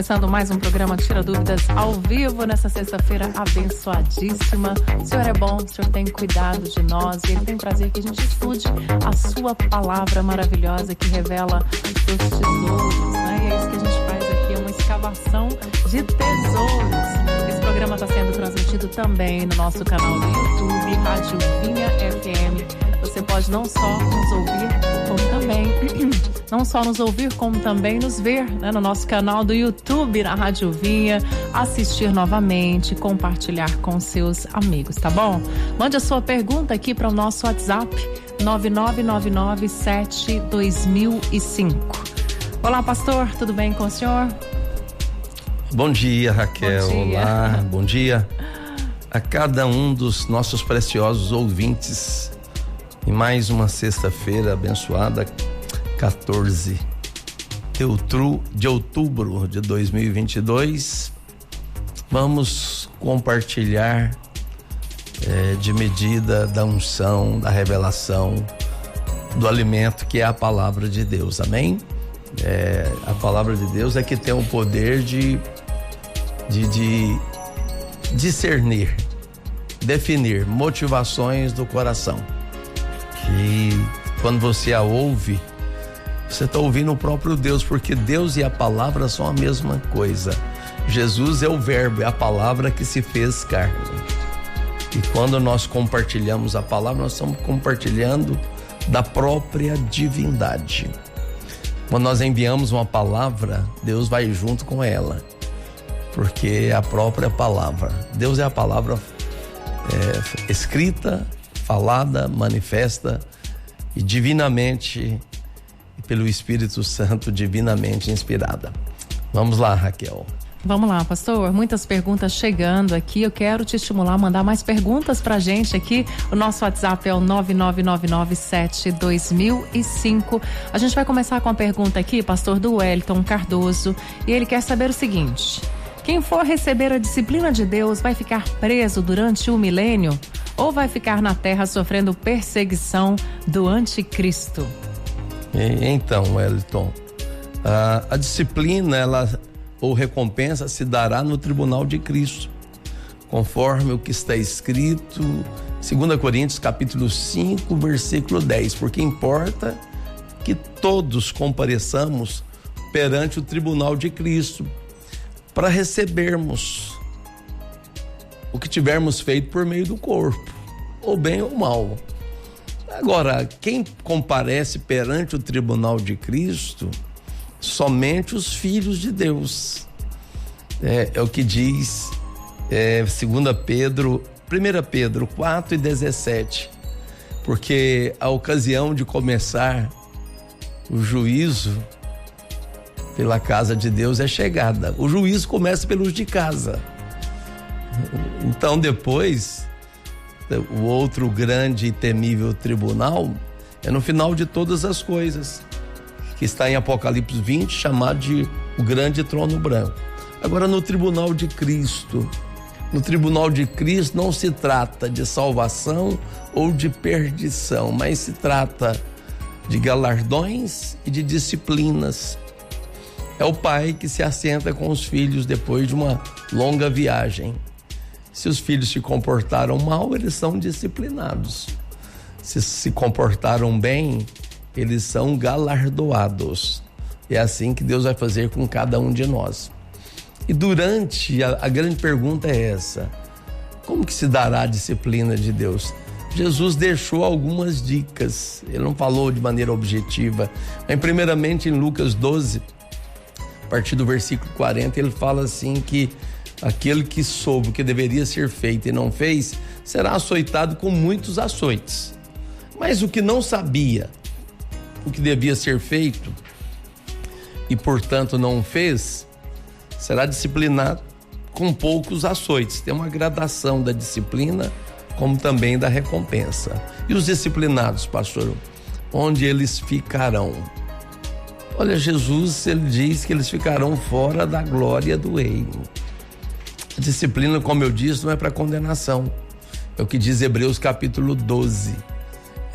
começando mais um programa Tira Dúvidas ao vivo nessa sexta-feira abençoadíssima. O Senhor é bom, o Senhor tem cuidado de nós e Ele tem prazer que a gente estude a sua palavra maravilhosa que revela os seus tesouros, né? E é isso que a gente faz aqui, uma escavação de tesouros. Esse programa está sendo transmitido também no nosso canal do YouTube, Rádio Vinha FM. Você pode não só nos ouvir, como também nos ver, né, no nosso canal do YouTube, na Rádio Vinha, assistir novamente, compartilhar com seus amigos, tá bom? Mande a sua pergunta aqui para o nosso WhatsApp, 999972005. Olá, pastor, tudo bem com o senhor? Bom dia, Raquel. Bom dia. Olá, bom dia a cada um dos nossos preciosos ouvintes. Em mais uma sexta-feira abençoada, 14 de outubro de 2022, vamos compartilhar de medida da unção, da revelação, do alimento que é a palavra de Deus, amém? A palavra de Deus é que tem o poder de discernir, definir motivações do coração. E quando você a ouve, você está ouvindo o próprio Deus, porque Deus e a palavra são a mesma coisa. Jesus é o verbo, é a palavra que se fez carne. E quando nós compartilhamos a palavra, nós estamos compartilhando da própria divindade. Quando nós enviamos uma palavra, Deus vai junto com ela, porque é a própria palavra. Deus é a palavra escrita, falada, manifesta e divinamente, pelo Espírito Santo, divinamente inspirada. Vamos lá, Raquel. Vamos lá, pastor, muitas perguntas chegando aqui, eu quero te estimular a mandar mais perguntas pra gente aqui, o nosso WhatsApp é o 999972005. A gente vai começar com a pergunta aqui, pastor, do Wellington Cardoso, e ele quer saber o seguinte: quem for receber a disciplina de Deus vai ficar preso durante o milênio ou vai ficar na terra sofrendo perseguição do anticristo? Então, Wellington, a disciplina, ou recompensa se dará no tribunal de Cristo, conforme o que está escrito, 2 Coríntios capítulo 5, versículo 10, porque importa que todos compareçamos perante o tribunal de Cristo, para recebermos o que tivermos feito por meio do corpo, ou bem ou mal. Agora, quem comparece perante o tribunal de Cristo, somente os filhos de Deus. É o que diz 1 Pedro 4:17, porque a ocasião de começar o juízo pela casa de Deus é chegada. O juízo começa pelos de casa. Então depois, o outro grande e temível tribunal é no final de todas as coisas, que está em Apocalipse 20, chamado de o grande trono branco. Agora, no tribunal de Cristo não se trata de salvação ou de perdição, mas se trata de galardões e de disciplinas. É o pai que se assenta com os filhos depois de uma longa viagem. Se os filhos se comportaram mal, eles são disciplinados. Se se comportaram bem, eles são galardoados. É assim que Deus vai fazer com cada um de nós. E durante, a grande pergunta é essa: como que se dará a disciplina de Deus? Jesus deixou algumas dicas, ele não falou de maneira objetiva, mas primeiramente em Lucas 12, a partir do versículo 40, ele fala assim que aquele que soube o que deveria ser feito e não fez, será açoitado com muitos açoites. Mas o que não sabia o que devia ser feito e, portanto, não fez, será disciplinado com poucos açoites. Tem uma gradação da disciplina, como também da recompensa. E os disciplinados, pastor, onde eles ficarão? Olha, Jesus, ele diz que eles ficarão fora da glória do reino. A disciplina, como eu disse, não é para condenação. É o que diz Hebreus capítulo 12.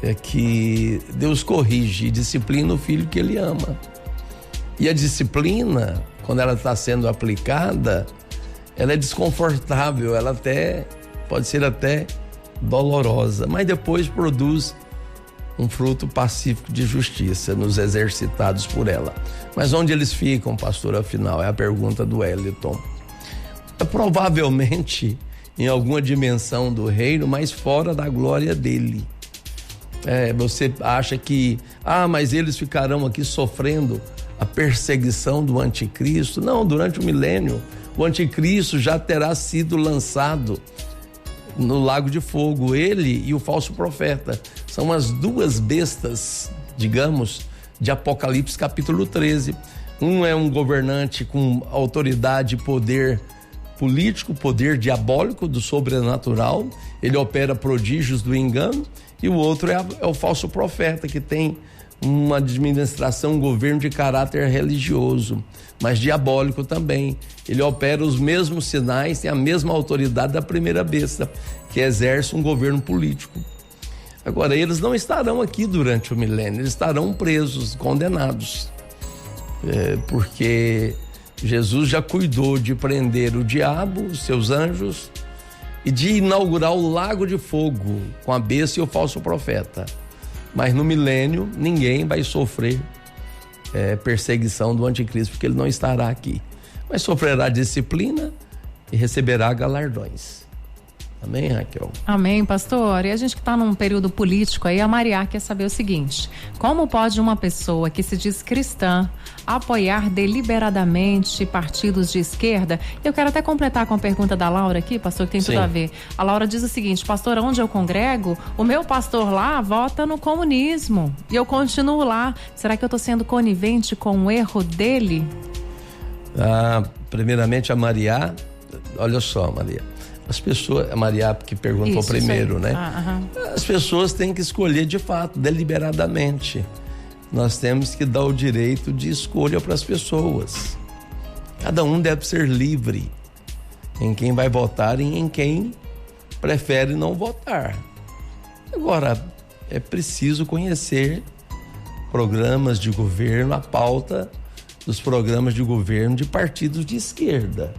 É que Deus corrige e disciplina o filho que ele ama. E a disciplina, quando ela está sendo aplicada, ela é desconfortável, ela pode ser até dolorosa, mas depois produz um fruto pacífico de justiça nos exercitados por ela. Mas onde eles ficam, pastor, afinal? É a pergunta do Wellington. Provavelmente em alguma dimensão do reino, mas fora da glória dele. Você acha que, mas eles ficarão aqui sofrendo a perseguição do anticristo? Não, durante o milênio, o anticristo já terá sido lançado no lago de fogo, ele e o falso profeta. São as duas bestas, digamos, de Apocalipse capítulo 13. Um é um governante com autoridade e poder político, poder diabólico do sobrenatural, ele opera prodígios do engano, e o outro é o falso profeta, que tem uma administração, um governo de caráter religioso, mas diabólico também. Ele opera os mesmos sinais, tem a mesma autoridade da primeira besta, que exerce um governo político. Agora, eles não estarão aqui durante o milênio, eles estarão presos, condenados, porque Jesus já cuidou de prender o diabo, os seus anjos, e de inaugurar o lago de fogo com a besta e o falso profeta. Mas no milênio, ninguém vai sofrer perseguição do anticristo, porque ele não estará aqui. Mas sofrerá disciplina e receberá galardões. Amém, Raquel? Amém, pastor. E a gente que está num período político aí, a Maria quer saber o seguinte: como pode uma pessoa que se diz cristã apoiar deliberadamente partidos de esquerda? Eu quero até completar com a pergunta da Laura aqui, pastor, que tem tudo a ver. A Laura diz o seguinte: pastor, onde eu congrego, o meu pastor lá vota no comunismo e eu continuo lá. Será que eu estou sendo conivente com o erro dele? Primeiramente a Maria, olha só, Maria. As pessoas, a Maria que perguntou isso, primeiro, né? As pessoas têm que escolher de fato, deliberadamente. Nós temos que dar o direito de escolha para as pessoas. Cada um deve ser livre em quem vai votar e em quem prefere não votar. Agora, é preciso conhecer programas de governo, a pauta dos programas de governo de partidos de esquerda.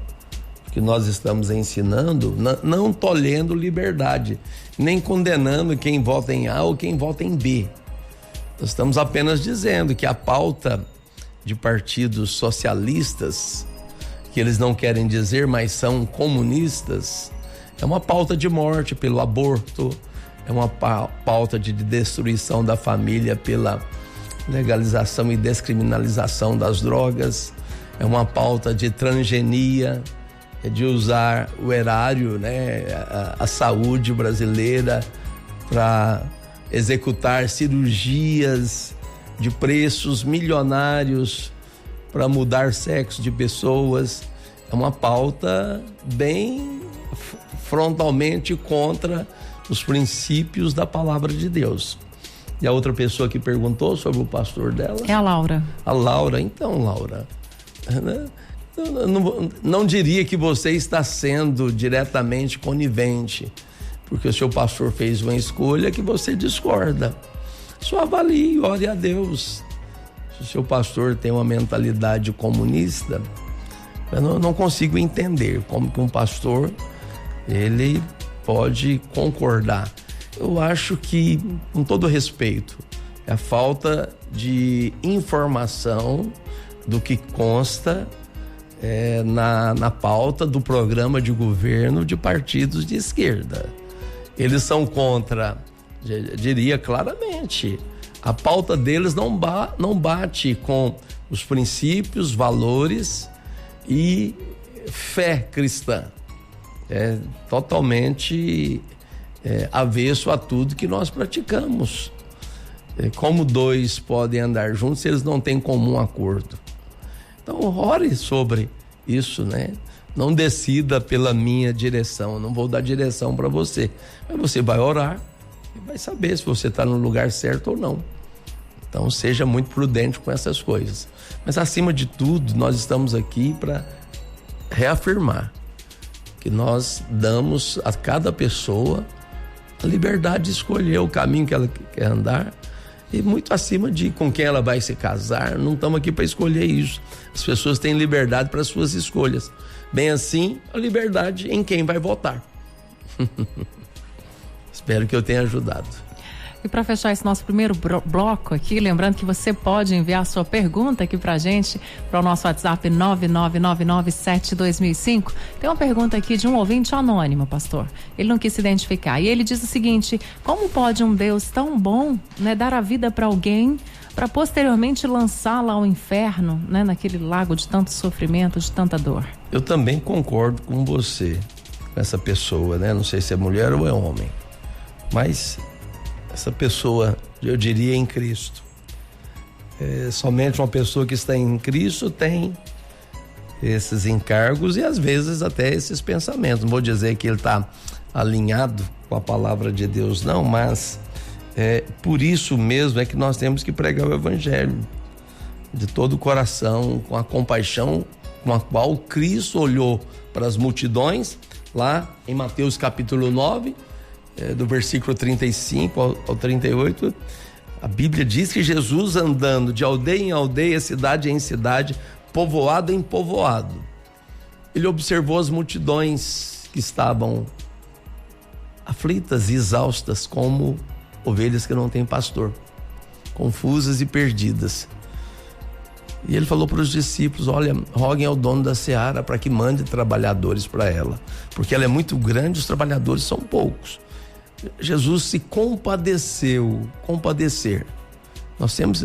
Que nós estamos ensinando, não tolhendo liberdade, nem condenando quem vota em A ou quem vota em B. Nós estamos apenas dizendo que a pauta de partidos socialistas, que eles não querem dizer, mas são comunistas, é uma pauta de morte pelo aborto, é uma pauta de destruição da família pela legalização e descriminalização das drogas, é uma pauta de transgenia, de usar o erário, né, a saúde brasileira para executar cirurgias de preços milionários para mudar sexo de pessoas. É uma pauta bem frontalmente contra os princípios da palavra de Deus. E a outra pessoa que perguntou sobre o pastor dela? É a Laura. A Laura, então, Laura, né? Não diria que você está sendo diretamente conivente, porque o seu pastor fez uma escolha que você discorda. Só avalie, ore a Deus. Se o seu pastor tem uma mentalidade comunista, eu não consigo entender como que um pastor ele pode concordar. Eu acho que, com todo respeito, é a falta de informação do que consta na pauta do programa de governo de partidos de esquerda. Eles são contra, diria claramente, a pauta deles não bate com os princípios, valores e fé cristã. É totalmente avesso a tudo que nós praticamos. Como dois podem andar juntos se eles não têm comum acordo? Então, ore sobre isso, né? Não decida pela minha direção, não vou dar direção para você. Mas você vai orar e vai saber se você está no lugar certo ou não. Então, seja muito prudente com essas coisas. Mas, acima de tudo, nós estamos aqui para reafirmar que nós damos a cada pessoa a liberdade de escolher o caminho que ela quer andar e muito acima de com quem ela vai se casar. Não estamos aqui para escolher isso. As pessoas têm liberdade para suas escolhas. Bem assim, a liberdade em quem vai votar. Espero que eu tenha ajudado. E para fechar esse nosso primeiro bloco aqui, lembrando que você pode enviar a sua pergunta aqui pra gente, para o nosso WhatsApp 999972005. Tem uma pergunta aqui de um ouvinte anônimo, pastor. Ele não quis se identificar. E ele diz o seguinte: como pode um Deus tão bom, né, dar a vida para alguém para posteriormente lançá-la ao inferno, né, naquele lago de tanto sofrimento, de tanta dor? Eu também concordo com você, com essa pessoa, né? Não sei se é mulher ou é homem, mas essa pessoa, eu diria, em Cristo. Somente uma pessoa que está em Cristo tem esses encargos e às vezes até esses pensamentos. Não vou dizer que ele está alinhado com a palavra de Deus, não, mas por isso mesmo é que nós temos que pregar o evangelho de todo o coração, com a compaixão com a qual Cristo olhou para as multidões, lá em Mateus capítulo 9, do versículo 35 ao 38, a Bíblia diz que Jesus, andando de aldeia em aldeia, cidade em cidade, povoado em povoado, ele observou as multidões que estavam aflitas e exaustas, como ovelhas que não têm pastor, confusas e perdidas. E ele falou para os discípulos: olha, roguem ao dono da seara para que mande trabalhadores para ela, porque ela é muito grande, os trabalhadores são poucos. Jesus se compadecer.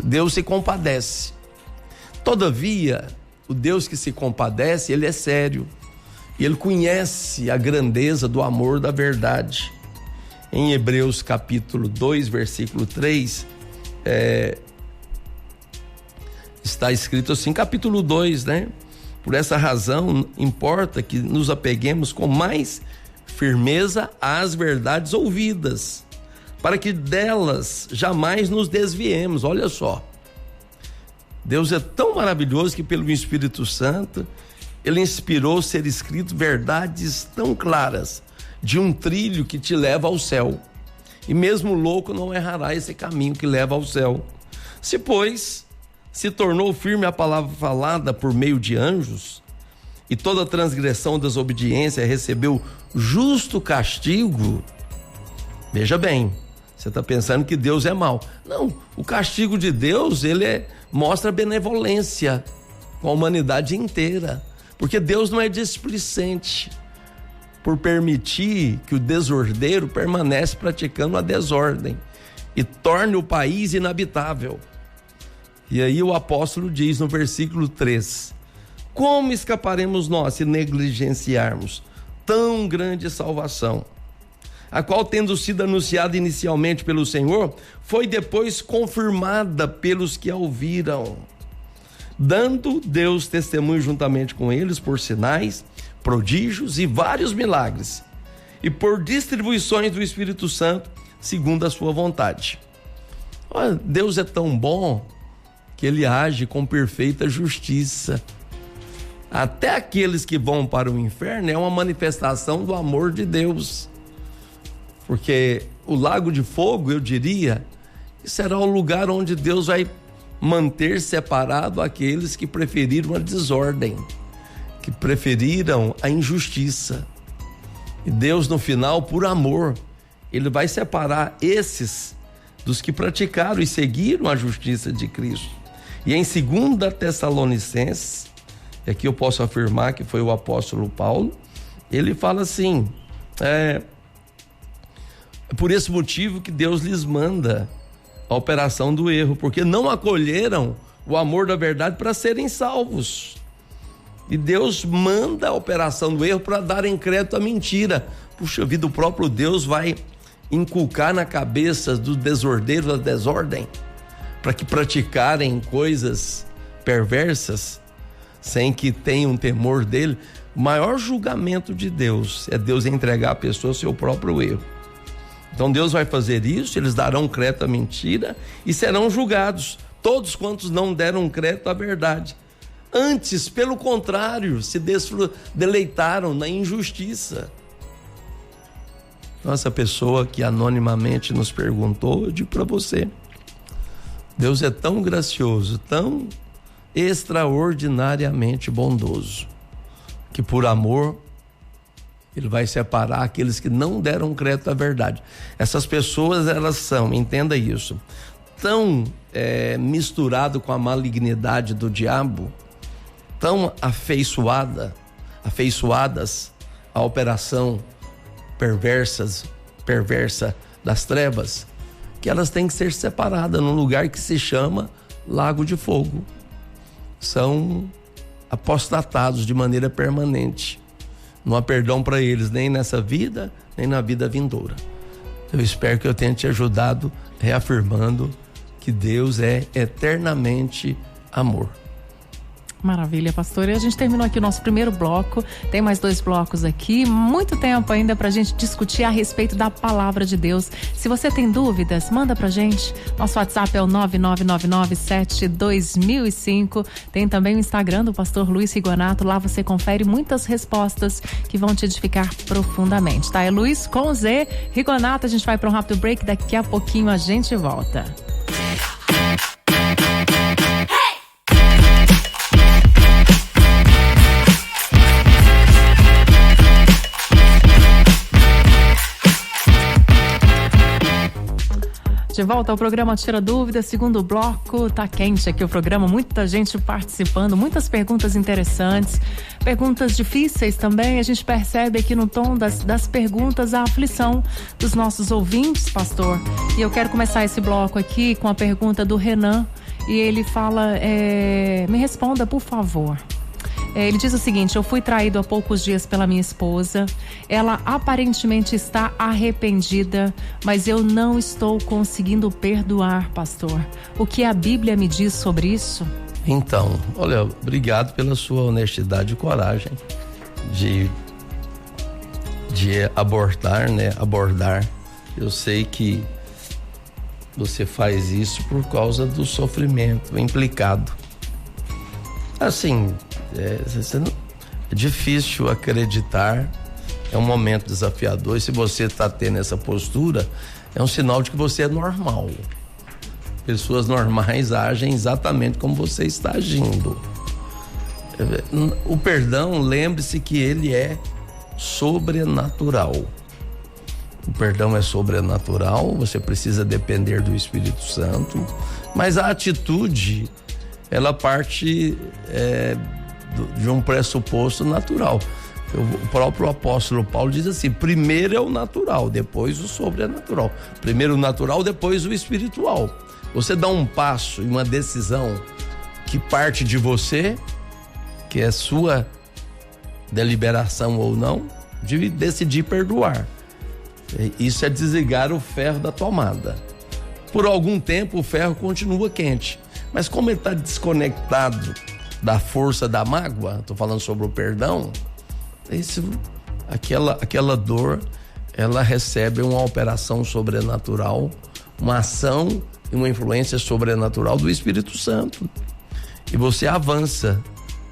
Deus se compadece. Todavia, o Deus que se compadece, ele é sério. E ele conhece a grandeza do amor da verdade. Em Hebreus capítulo 2, versículo 3, está escrito assim, capítulo 2, né? Por essa razão, importa que nos apeguemos com mais firmeza às verdades ouvidas, para que delas jamais nos desviemos. Olha só, Deus é tão maravilhoso que pelo Espírito Santo ele inspirou ser escrito verdades tão claras de um trilho que te leva ao céu, e mesmo louco não errará esse caminho que leva ao céu. Se pois se tornou firme a palavra falada por meio de anjos, e toda transgressão, desobediência recebeu justo castigo. Veja bem, você está pensando que Deus é mau. Não, o castigo de Deus, ele mostra benevolência com a humanidade inteira, porque Deus não é displicente por permitir que o desordeiro permanece praticando a desordem e torne o país inabitável. E aí o apóstolo diz no versículo 3: como escaparemos nós se negligenciarmos tão grande salvação, a qual, tendo sido anunciada inicialmente pelo Senhor, foi depois confirmada pelos que a ouviram, dando Deus testemunho juntamente com eles por sinais, prodígios e vários milagres, e por distribuições do Espírito Santo segundo a sua vontade. Olha, Deus é tão bom que ele age com perfeita justiça. Até aqueles que vão para o inferno é uma manifestação do amor de Deus, porque o lago de fogo, eu diria, será o lugar onde Deus vai manter separado aqueles que preferiram a desordem, que preferiram a injustiça. E Deus, no final, por amor, ele vai separar esses dos que praticaram e seguiram a justiça de Cristo. E em 2 Tessalonicenses, aqui eu posso afirmar que foi o apóstolo Paulo, ele fala assim: é por esse motivo que Deus lhes manda a operação do erro, porque não acolheram o amor da verdade para serem salvos. E Deus manda a operação do erro para darem crédito à mentira. Puxa vida, o próprio Deus vai inculcar na cabeça dos desordeiros a desordem, para que praticarem coisas perversas sem que tenham temor dele. O maior julgamento de Deus é Deus entregar a pessoa ao seu próprio erro. Então Deus vai fazer isso, eles darão crédito à mentira e serão julgados, todos quantos não deram crédito à verdade. Antes, pelo contrário, se deleitaram na injustiça. Então, essa pessoa que anonimamente nos perguntou, eu digo para você: Deus é tão gracioso, tão extraordinariamente bondoso, que por amor Ele vai separar aqueles que não deram crédito à verdade. Essas pessoas, elas são, entenda isso, tão misturado com a malignidade do diabo, tão afeiçoadas à operação perversa das trevas, que elas têm que ser separadas num lugar que se chama Lago de Fogo. São apostatados de maneira permanente. Não há perdão para eles, nem nessa vida, nem na vida vindoura. Eu espero que eu tenha te ajudado reafirmando que Deus é eternamente amor. Maravilha, pastor. E a gente terminou aqui o nosso primeiro bloco. Tem mais 2 blocos aqui. Muito tempo ainda pra gente discutir a respeito da palavra de Deus. Se você tem dúvidas, manda pra gente. Nosso WhatsApp é o 999972005. Tem também o Instagram do pastor Luiz Rigonato. Lá você confere muitas respostas que vão te edificar profundamente, tá? É Luiz com Z, Rigonato. A gente vai pra um rápido break. Daqui a pouquinho a gente volta. De volta ao programa Tira Dúvidas, segundo bloco. Tá quente aqui o programa, muita gente participando, muitas perguntas interessantes, perguntas difíceis também. A gente percebe aqui no tom das perguntas a aflição dos nossos ouvintes, pastor. E eu quero começar esse bloco aqui com a pergunta do Renan. E ele fala, me responda, por favor. Ele diz o seguinte: eu fui traído há poucos dias pela minha esposa. Ela aparentemente está arrependida, mas eu não estou conseguindo perdoar, pastor. O que a Bíblia me diz sobre isso? Então, olha, obrigado pela sua honestidade e coragem de abordar. Eu sei que você faz isso por causa do sofrimento implicado. Assim, é difícil acreditar, é um momento desafiador, e se você está tendo essa postura, é um sinal de que você é normal. Pessoas normais agem exatamente como você está agindo. O perdão, lembre-se que ele é sobrenatural. O perdão é sobrenatural, você precisa depender do Espírito Santo, mas a atitude, ela parte de um pressuposto natural. O próprio apóstolo Paulo diz assim: primeiro é o natural, depois o sobrenatural. Primeiro o natural, depois o espiritual. Você dá um passo e uma decisão que parte de você, que é sua deliberação ou não, de decidir perdoar. Isso é desligar o ferro da tomada. Por algum tempo o ferro continua quente, mas como ele está desconectado da força da mágoa, estou falando sobre o perdão, aquela dor, ela recebe uma operação sobrenatural, uma ação e uma influência sobrenatural do Espírito Santo. E você avança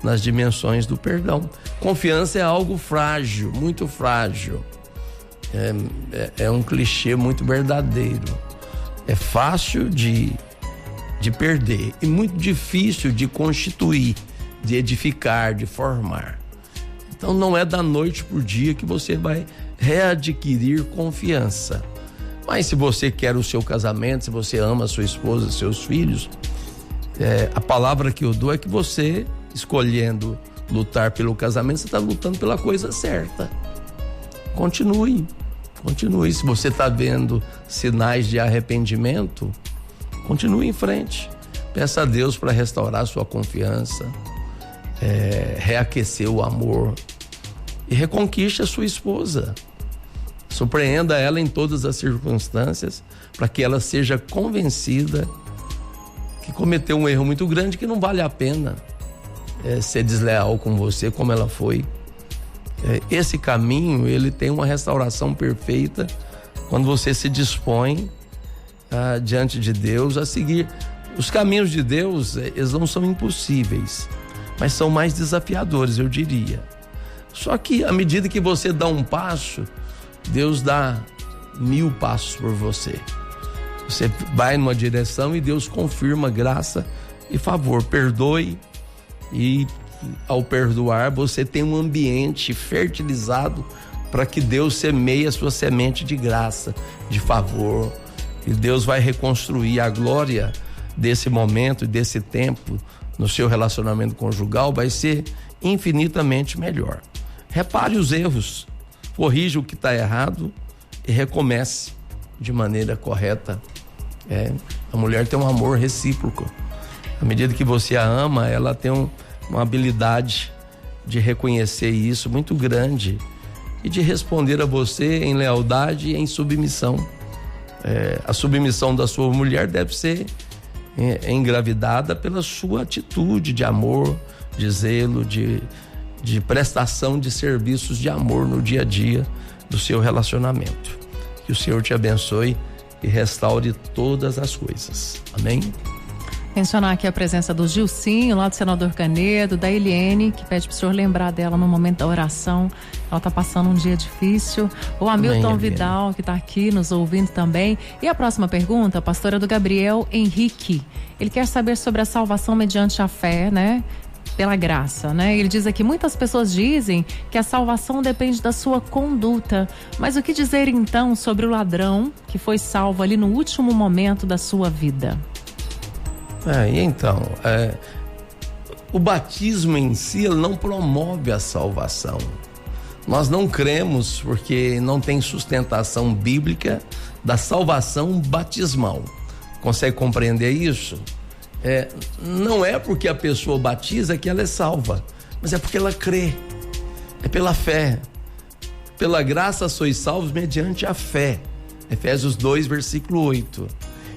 nas dimensões do perdão. Confiança é algo frágil, muito frágil. É um clichê muito verdadeiro. É fácil de perder e muito difícil de constituir, de edificar, de formar. Então não é da noite pro dia que você vai readquirir confiança. Mas se você quer o seu casamento, se você ama a sua esposa, seus filhos, a palavra que eu dou é que você, escolhendo lutar pelo casamento, você está lutando pela coisa certa. Continue. Se você está vendo sinais de arrependimento, continue em frente. Peça a Deus para restaurar sua confiança, reaquecer o amor e reconquiste a sua esposa. Surpreenda ela em todas as circunstâncias, para que ela seja convencida que cometeu um erro muito grande, que não vale a pena ser desleal com você como ela foi. Esse caminho, ele tem uma restauração perfeita quando você se dispõe diante de Deus a seguir. Os caminhos de Deus, eles não são impossíveis, mas são mais desafiadores, eu diria. Só que à medida que você dá um passo, Deus dá 1000 passos por você. Você vai numa direção e Deus confirma graça e favor. Perdoe, e ao perdoar você tem um ambiente fertilizado para que Deus semeie a sua semente de graça, de favor. E Deus vai reconstruir a glória desse momento e desse tempo no seu relacionamento conjugal, vai ser infinitamente melhor. Repare os erros, corrija o que está errado e recomece de maneira correta. A mulher tem um amor recíproco. À medida que você a ama, ela tem uma habilidade de reconhecer isso muito grande e de responder a você em lealdade e em submissão. A submissão da sua mulher deve ser engravidada pela sua atitude de amor, de zelo, de prestação de serviços de amor no dia a dia do seu relacionamento. Que o Senhor te abençoe e restaure todas as coisas. Amém? Mencionar aqui a presença do Gilcinho, lá do Senador Canedo, da Eliene, que pede para o senhor lembrar dela no momento da oração. Ela está passando um dia difícil. O Hamilton Vidal, que está aqui nos ouvindo também. E a próxima pergunta, pastora, do Gabriel Henrique. Ele quer saber sobre a salvação mediante a fé, né? Pela graça, né? Ele diz aqui: muitas pessoas dizem que a salvação depende da sua conduta, mas o que dizer então sobre o ladrão que foi salvo ali no último momento da sua vida? Então, o batismo em si, ele não promove a salvação. Nós não cremos, porque não tem sustentação bíblica da salvação batismal. Consegue compreender isso? Não é porque a pessoa batiza que ela é salva, mas é porque ela crê, é pela fé. Pela graça sois salvos mediante a fé. Efésios 2, versículo 8.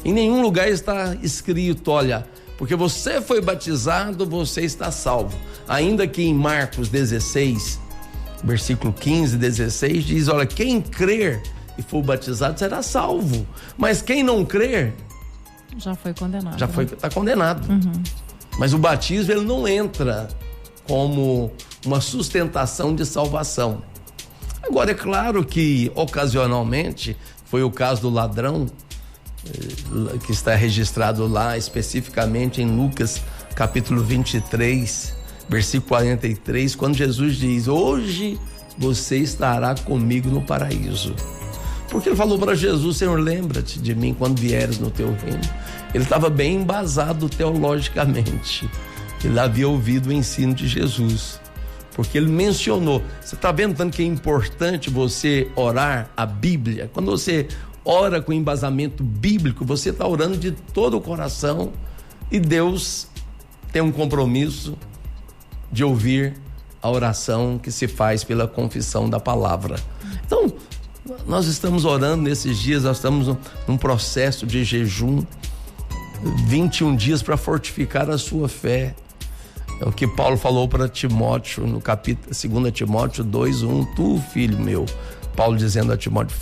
Em nenhum lugar está escrito, olha, porque você foi batizado, você está salvo. Ainda que em Marcos 16, versículo 15, 16, diz, olha, quem crer e for batizado será salvo. Mas quem não crer já foi condenado. Está condenado. Mas o batismo, ele não entra como uma sustentação de salvação. Agora, é claro que ocasionalmente, foi o caso do ladrão, que está registrado lá especificamente em Lucas capítulo 23, versículo 43, quando Jesus diz, hoje você estará comigo no paraíso. Porque ele falou para Jesus, Senhor, lembra-te de mim quando vieres no teu reino. Ele estava bem embasado teologicamente. Ele havia ouvido o ensino de Jesus, porque ele mencionou. Você está vendo tanto que é importante você orar a Bíblia? Quando você ora com embasamento bíblico, você está orando de todo o coração e Deus tem um compromisso de ouvir a oração que se faz pela confissão da palavra. Então, nós estamos orando nesses dias, nós estamos num processo de jejum, 21 dias para fortificar a sua fé. É o que Paulo falou para Timóteo no capítulo 2 Timóteo 2:1, tu, filho meu, Paulo dizendo a Timóteo,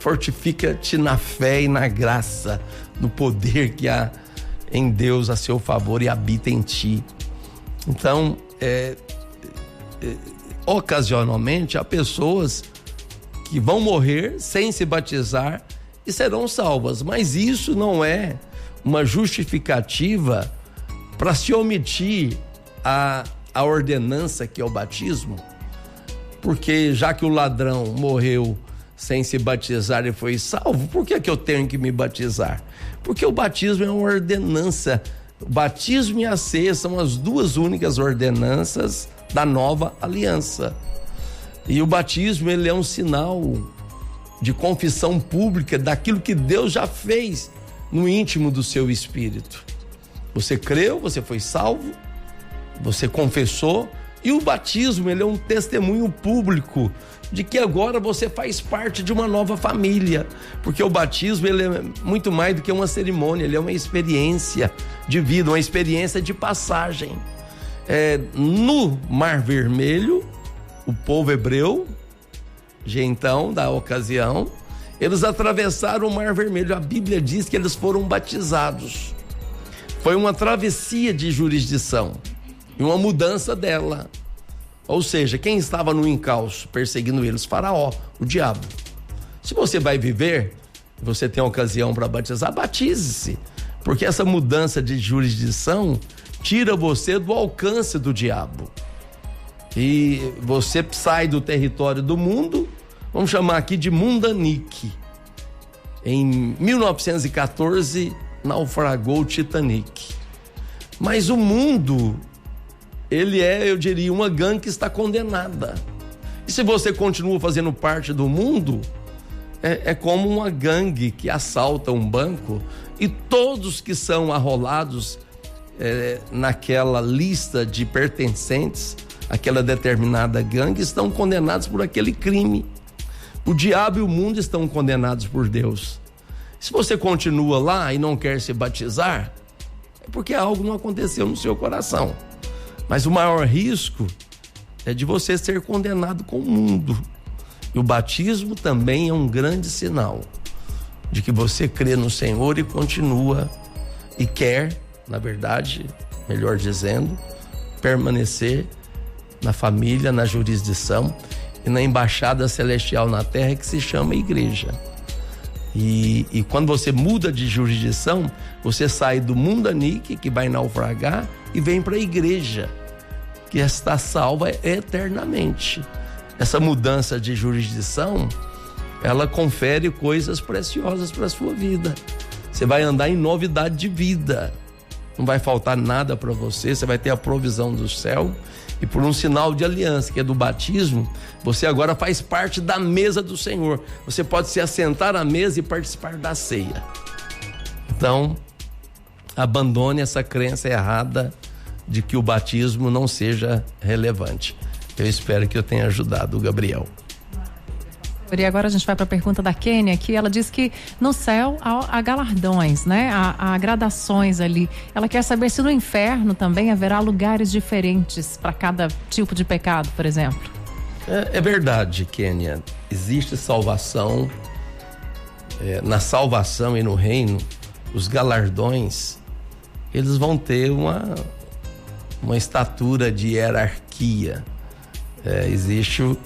fortifica-te na fé e na graça, no poder que há em Deus a seu favor e habita em ti. Então, ocasionalmente há pessoas que vão morrer sem se batizar e serão salvas, mas isso não é uma justificativa para se omitir a ordenança que é o batismo. Porque já que o ladrão morreu sem se batizar e foi salvo, por que eu tenho que me batizar? Porque o batismo é uma ordenança. O batismo e a ceia são as duas únicas ordenanças da nova aliança. E o batismo, ele é um sinal de confissão pública daquilo que Deus já fez no íntimo do seu espírito. Você creu, você foi salvo, você confessou. E o batismo, ele é um testemunho público de que agora você faz parte de uma nova família, porque o batismo, ele é muito mais do que uma cerimônia, ele é uma experiência de vida, uma experiência de passagem. No Mar Vermelho, o povo hebreu, de então, da ocasião, eles atravessaram o Mar Vermelho. A Bíblia diz que eles foram batizados. Foi uma travessia de jurisdição e uma mudança dela. Ou seja, quem estava no encalço perseguindo eles? Faraó, o diabo. Se você vai viver você tem ocasião para batizar, batize-se, porque essa mudança de jurisdição tira você do alcance do diabo. E você sai do território do mundo, vamos chamar aqui de Mundanique. Em 1914, naufragou o Titanic. Mas o mundo, ele é, eu diria, uma gangue que está condenada. E se você continua fazendo parte do mundo, é como uma gangue que assalta um banco e todos que são arrolados naquela lista de pertencentes, aquela determinada gangue, estão condenados por aquele crime. O diabo e o mundo estão condenados por Deus. Se você continua lá e não quer se batizar, é porque algo não aconteceu no seu coração. Mas o maior risco é de você ser condenado com o mundo. E o batismo também é um grande sinal de que você crê no Senhor e continua e quer, na verdade, melhor dizendo, permanecer na família, na jurisdição e na embaixada celestial na terra que se chama igreja. E quando você muda de jurisdição, você sai do Mundanique, que vai naufragar, e vem para a igreja, que está salva eternamente. Essa mudança de jurisdição, ela confere coisas preciosas para a sua vida. Você vai andar em novidade de vida. Não vai faltar nada para você, você vai ter a provisão do céu. E por um sinal de aliança, que é do batismo, você agora faz parte da mesa do Senhor. Você pode se assentar à mesa e participar da ceia. Então, abandone essa crença errada de que o batismo não seja relevante. Eu espero que eu tenha ajudado o Gabriel. E agora a gente vai para a pergunta da Kênia, que ela diz que no céu há galardões, né? Há gradações ali. Ela quer saber se no inferno também haverá lugares diferentes para cada tipo de pecado, por exemplo. É verdade, Kênia. Existe salvação. Na salvação e no reino, os galardões, eles vão ter uma estatura de hierarquia. Existe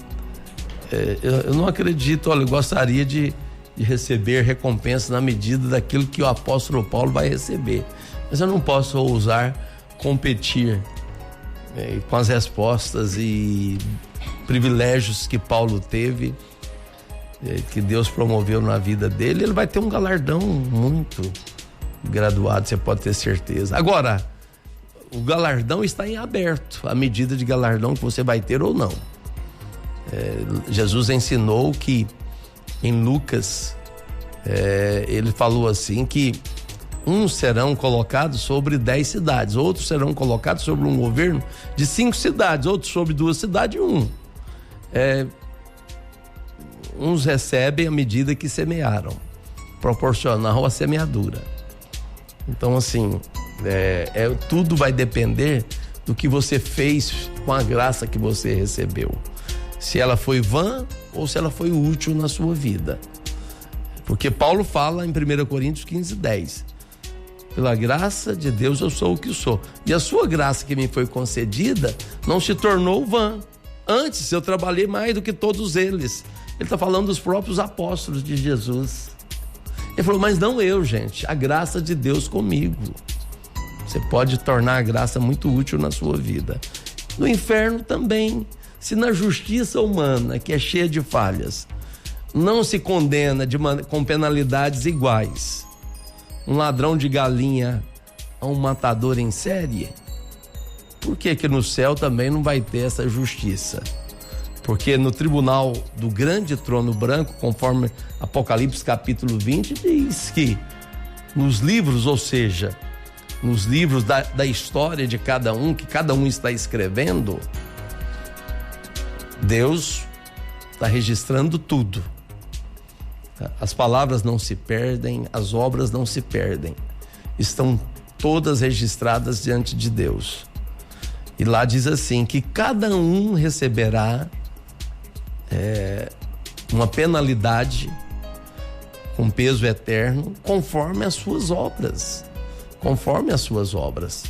eu não acredito, olha, eu gostaria de receber recompensa na medida daquilo que o apóstolo Paulo vai receber, mas eu não posso ousar competir com as respostas e privilégios que Paulo teve, que Deus promoveu na vida dele. Ele vai ter um galardão muito graduado, você pode ter certeza. Agora, o galardão está em aberto, a medida de galardão que você vai ter ou não. Jesus ensinou que em Lucas ele falou assim que uns serão colocados sobre 10 cidades, outros serão colocados sobre um governo de 5 cidades, outros sobre 2 cidades e 1. Uns recebem a medida que semearam, proporcional à semeadura. Então assim, tudo vai depender do que você fez com a graça que você recebeu. Se ela foi vã ou se ela foi útil na sua vida. Porque Paulo fala em 1 Coríntios 15:10. Pela graça de Deus eu sou o que sou. E a sua graça que me foi concedida não se tornou vã. Antes eu trabalhei mais do que todos eles. Ele está falando dos próprios apóstolos de Jesus. Ele falou, mas não eu, gente. A graça de Deus comigo. Você pode tornar a graça muito útil na sua vida. No inferno também. Se na justiça humana, que é cheia de falhas, não se condena com penalidades iguais um ladrão de galinha a um matador em série, por que no céu também não vai ter essa justiça? Porque no tribunal do grande trono branco, conforme Apocalipse capítulo 20, diz que nos livros, ou seja, nos livros da história de cada um, que cada um está escrevendo, Deus está registrando tudo. As palavras não se perdem, as obras não se perdem. Estão todas registradas diante de Deus. E lá diz assim, que cada um receberá uma penalidade com peso eterno, conforme as suas obras. Conforme as suas obras.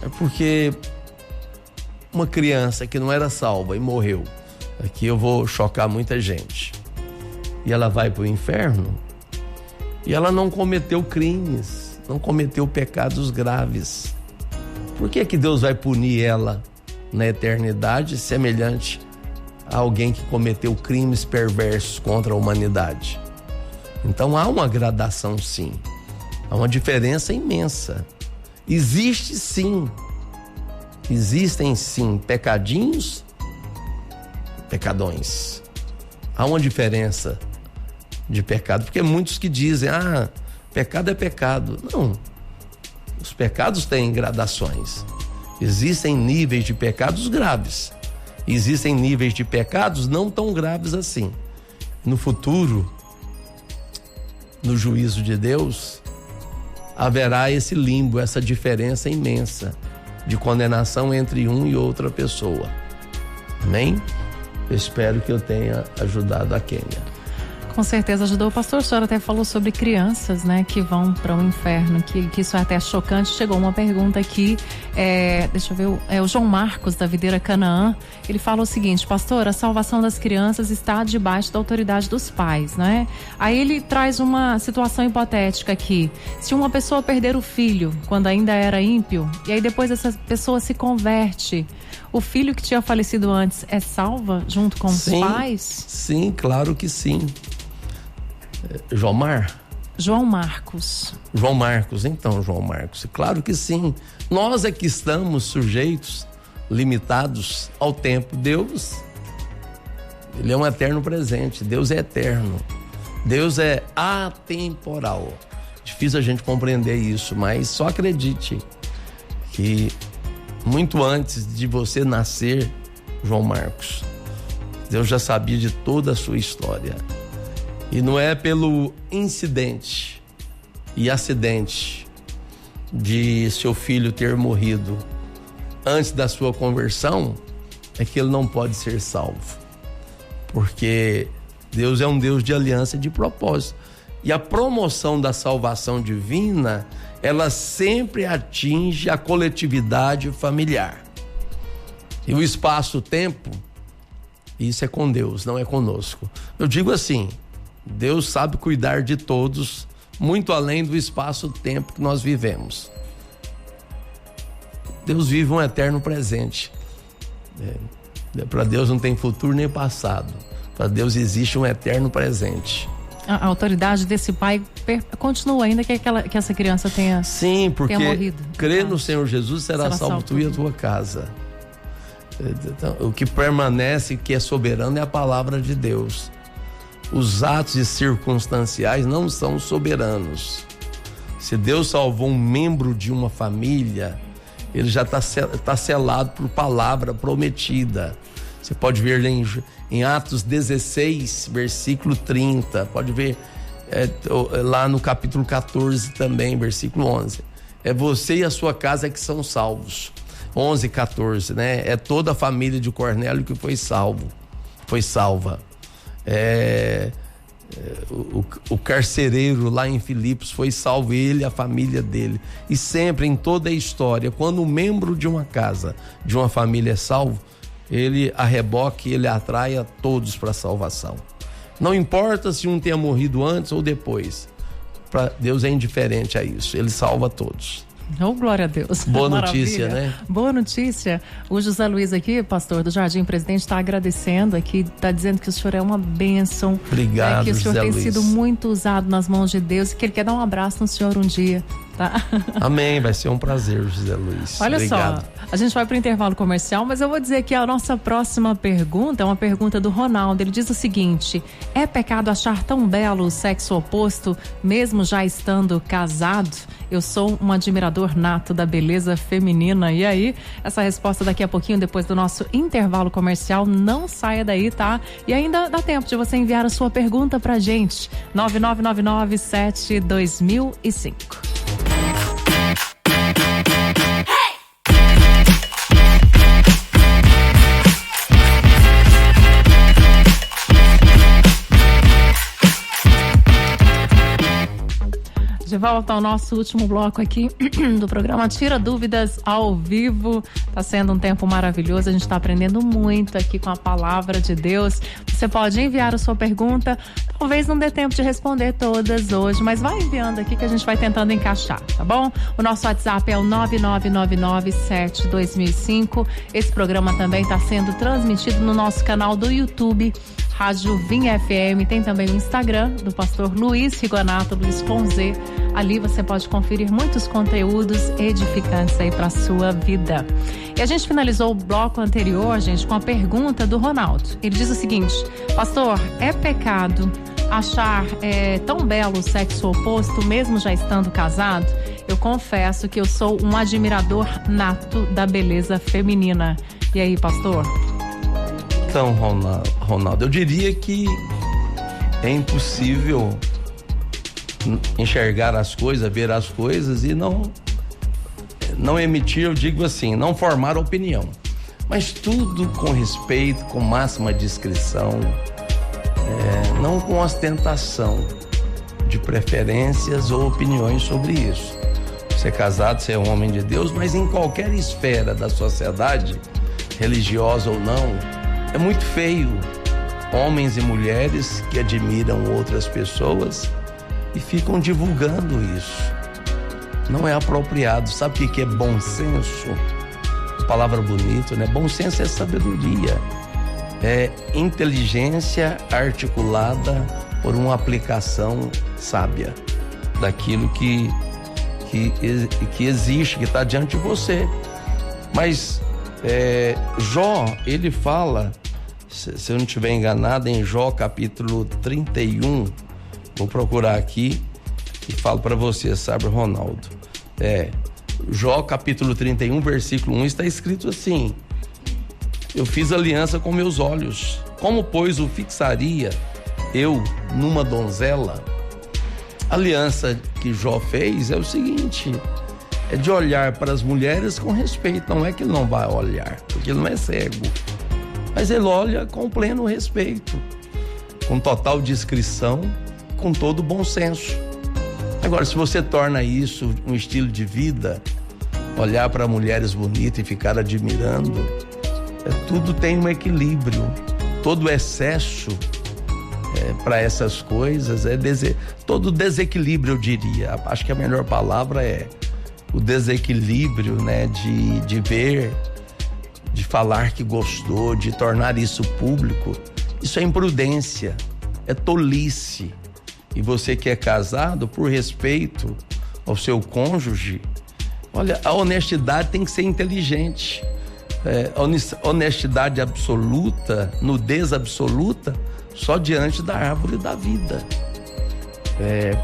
É porque uma criança que não era salva e morreu, aqui eu vou chocar muita gente, e ela vai para o inferno, E ela não cometeu crimes, não cometeu pecados graves. Por que Deus vai punir ela na eternidade semelhante a alguém que cometeu crimes perversos contra a humanidade? Então há uma gradação, sim. Há uma diferença imensa. Existem sim pecadinhos, pecadões. Há uma diferença de pecado, porque muitos que dizem, pecado é pecado. Não, os pecados têm gradações. Existem níveis de pecados graves, existem níveis de pecados não tão graves assim. No futuro, no juízo de Deus, haverá esse limbo, essa diferença imensa de condenação entre um e outra pessoa. Amém? Eu espero que eu tenha ajudado a Kênia. Com certeza ajudou. O pastor, a senhora até falou sobre crianças, né, que vão para o inferno, que isso é até chocante. Chegou uma pergunta aqui, deixa eu ver, o João Marcos, da Videira Canaã, ele fala o seguinte: pastor, a salvação das crianças está debaixo da autoridade dos pais, né? Aí ele traz uma situação hipotética aqui. Se uma pessoa perder o filho quando ainda era ímpio, e aí depois essa pessoa se converte, o filho que tinha falecido antes é salva junto com os pais? Sim, claro que sim. João Marcos, então, João Marcos, claro que sim. Nós é que estamos sujeitos, limitados ao tempo. Deus, ele é um eterno presente. Deus é eterno. Deus é atemporal. Difícil a gente compreender isso, mas só acredite que muito antes de você nascer, João Marcos, Deus já sabia de toda a sua história. E não é pelo incidente e acidente de seu filho ter morrido antes da sua conversão é que ele não pode ser salvo. Porque Deus é um Deus de aliança e de propósito. E a promoção da salvação divina, ela sempre atinge a coletividade familiar. E o espaço-tempo, isso é com Deus, não é conosco. Eu digo assim, Deus sabe cuidar de todos, muito além do espaço-tempo que nós vivemos. Deus vive um eterno presente. Para Deus não tem futuro nem passado. Para Deus existe um eterno presente. A autoridade desse pai continua ainda que essa criança tenha, sim, porque tenha morrido. Crer no Senhor Jesus será salvo tu e a tua casa. Então, o que permanece, que é soberano, é a palavra de Deus. Os atos circunstanciais não são soberanos. Se Deus salvou um membro de uma família, ele já está selado por palavra prometida. Você pode ver em Atos 16, versículo 30. Pode ver lá no capítulo 14 também, versículo 11. É você e a sua casa que são salvos. 11, 14, né? É toda a família de Cornélio que foi salva. O carcereiro lá em Filipos foi salvo, ele e a família dele. E sempre em toda a história, quando um membro de uma casa, de uma família é salvo, ele a reboque, ele atrai a todos para a salvação. Não importa se um tenha morrido antes ou depois, Deus é indiferente a isso, ele salva todos. Oh, glória a Deus. Boa notícia, né? Boa notícia. O José Luiz aqui, pastor do Jardim Presidente, está agradecendo aqui, está dizendo que o senhor é uma bênção. Obrigado, que o senhor José tem Luiz. sido muito usado nas mãos de Deus e que ele quer dar um abraço no senhor um dia, tá? Amém, vai ser um prazer, José Luiz. Olha Obrigado. só, a gente vai para o intervalo comercial, mas eu vou dizer que a nossa próxima pergunta é uma pergunta do Ronaldo. Ele diz o seguinte: é pecado achar tão belo o sexo oposto, mesmo já estando casado? Eu sou um admirador nato da beleza feminina. E aí, essa resposta daqui a pouquinho, depois do nosso intervalo comercial. Não saia daí, tá? E ainda dá tempo de você enviar a sua pergunta pra gente. 9999-7-2005. de volta ao nosso último bloco aqui do programa Tira Dúvidas ao vivo. Tá sendo um tempo maravilhoso, a gente tá aprendendo muito aqui com a palavra de Deus. Você pode enviar a sua pergunta, talvez não dê tempo de responder todas hoje, mas vai enviando aqui que a gente vai tentando encaixar, tá bom? O nosso WhatsApp é o 999972005. Esse programa também tá sendo transmitido no nosso canal do YouTube, Rádio Vinha FM. Tem também o Instagram do pastor Luiz Rigonato, Luiz com Z. Ali você pode conferir muitos conteúdos edificantes aí para sua vida. E a gente finalizou o bloco anterior, gente, com a pergunta do Ronaldo. Ele diz o seguinte: pastor, é pecado achar tão belo o sexo oposto, mesmo já estando casado? Eu confesso que eu sou um admirador nato da beleza feminina. E aí, pastor? Então, Ronaldo, eu diria que é impossível enxergar as coisas, ver as coisas e não emitir, eu digo assim, não formar opinião. Mas tudo com respeito, com máxima discrição, não com ostentação de preferências ou opiniões sobre isso. Você é casado, você é um homem de Deus, mas em qualquer esfera da sociedade, religiosa ou não, é muito feio homens e mulheres que admiram outras pessoas e ficam divulgando isso. Não é apropriado. Sabe o que é bom senso? Palavra bonita, né? Bom senso é sabedoria, é inteligência articulada por uma aplicação sábia daquilo que existe, que está diante de você. Mas Jó, ele fala, se eu não estiver enganado, em Jó capítulo 31, vou procurar aqui e falo para você, sabe, Ronaldo? Jó capítulo 31, versículo 1, está escrito assim: eu fiz aliança com meus olhos, como pois o fixaria eu numa donzela? A aliança que Jó fez é o seguinte: é de olhar para as mulheres com respeito. Não é que ele não vai olhar, porque ele não é cego, mas ele olha com pleno respeito, com total discrição, com todo bom senso. Agora, se você torna isso um estilo de vida, olhar para mulheres bonitas e ficar admirando, tudo tem um equilíbrio. Todo excesso para essas coisas todo desequilíbrio, eu diria. Acho que a melhor palavra é o desequilíbrio, né, de ver, de falar que gostou, de tornar isso público. Isso é imprudência, é tolice. E você que é casado, por respeito ao seu cônjuge, olha, a honestidade tem que ser inteligente. Honestidade absoluta, nudez absoluta, só diante da árvore da vida.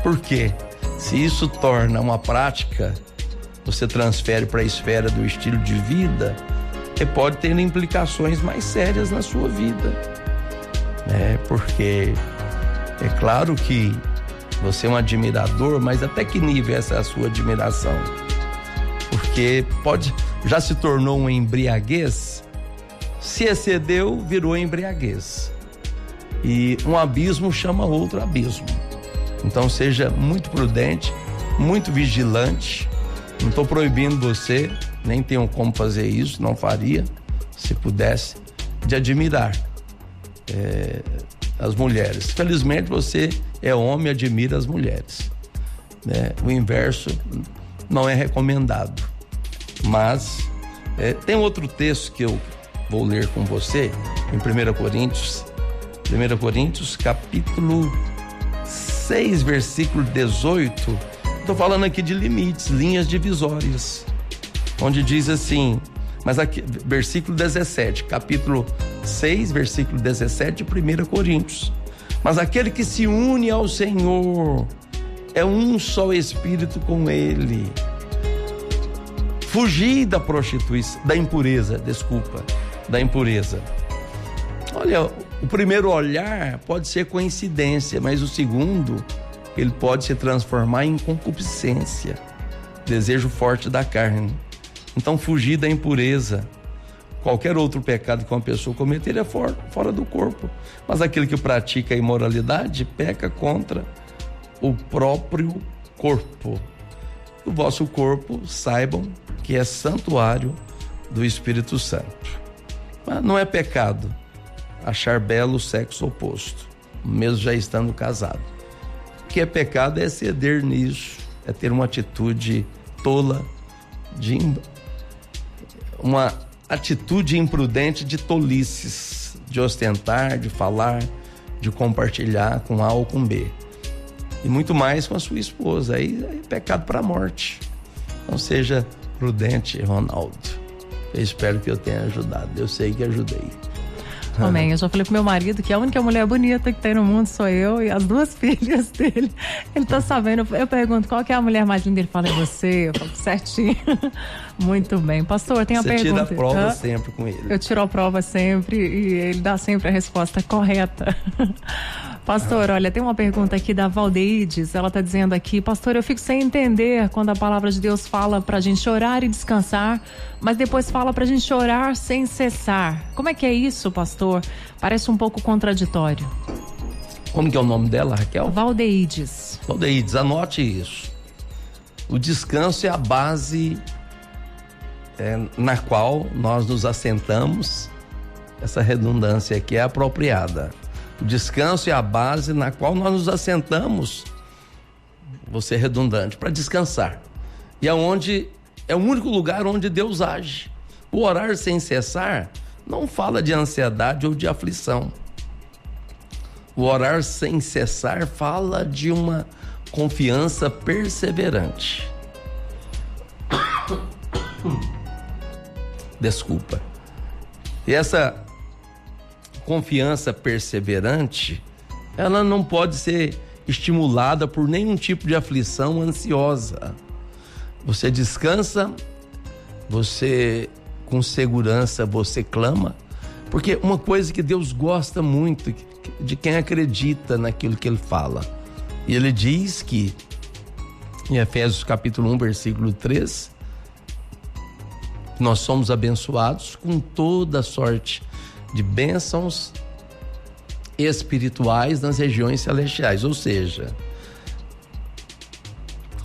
Por quê? Se isso torna uma prática, você transfere para a esfera do estilo de vida, que pode ter implicações mais sérias na sua vida. Porque é claro que você é um admirador, mas até que nível é essa a sua admiração? Porque já se tornou uma embriaguez, se excedeu, virou embriaguez. E um abismo chama outro abismo. Então seja muito prudente, muito vigilante. Não estou proibindo você, nem tenho como fazer isso, não faria, se pudesse, de admirar as mulheres. Felizmente você é homem e admira as mulheres, né? O inverso não é recomendado. Mas tem outro texto que eu vou ler com você, em 1 Coríntios capítulo 6, versículo 18. Estou falando aqui de limites, linhas divisórias, onde diz assim, mas aqui, versículo 17, capítulo 6, versículo 17 de 1 Coríntios. Mas aquele que se une ao Senhor é um só espírito com Ele. Fugir da prostituição, da impureza. Olha, o primeiro olhar pode ser coincidência, mas o segundo, ele pode se transformar em concupiscência, desejo forte da carne. Então, fugir da impureza. Qualquer outro pecado que uma pessoa cometer é fora do corpo. Mas aquele que pratica a imoralidade peca contra o próprio corpo. O vosso corpo, saibam que é santuário do Espírito Santo. Mas não é pecado achar belo o sexo oposto, mesmo já estando casado. O que é pecado é ceder nisso, é ter uma atitude tola, uma atitude imprudente de tolices, de ostentar, de falar, de compartilhar com A ou com B. E muito mais com a sua esposa. Aí é pecado para a morte. Então seja prudente, Ronaldo. Eu espero que eu tenha ajudado. Eu sei que ajudei. Amém. Eu já falei pro meu marido que a única mulher bonita que tem no mundo sou eu e as 2 filhas dele. Ele tá sabendo. Eu pergunto qual que é a mulher mais linda. Ele fala, é você. Eu falo, certinho. Muito bem. Pastor, tem uma pergunta. Você tira a prova sempre com ele. Eu tiro a prova sempre e ele dá sempre a resposta correta. Pastor, olha, tem uma pergunta aqui da Valdeides. Ela tá dizendo aqui, pastor, eu fico sem entender quando a palavra de Deus fala pra gente orar e descansar, mas depois fala pra gente orar sem cessar. Como é que é isso, pastor? Parece um pouco contraditório. Como que é o nome dela, Raquel? Valdeides. Valdeides, anote isso. O descanso é a base na qual nós nos assentamos. Essa redundância aqui é apropriada. O descanso é a base na qual nós nos assentamos, vou ser redundante, para descansar. E é o único lugar onde Deus age. O orar sem cessar não fala de ansiedade ou de aflição. O orar sem cessar fala de uma confiança perseverante. Desculpa. E essa confiança perseverante, ela não pode ser estimulada por nenhum tipo de aflição ansiosa. Você descansa, você com segurança, você clama, porque uma coisa que Deus gosta muito de quem acredita naquilo que Ele fala. E Ele diz que em Efésios capítulo 1, versículo 3, nós somos abençoados com toda sorte de bênçãos espirituais nas regiões celestiais, ou seja,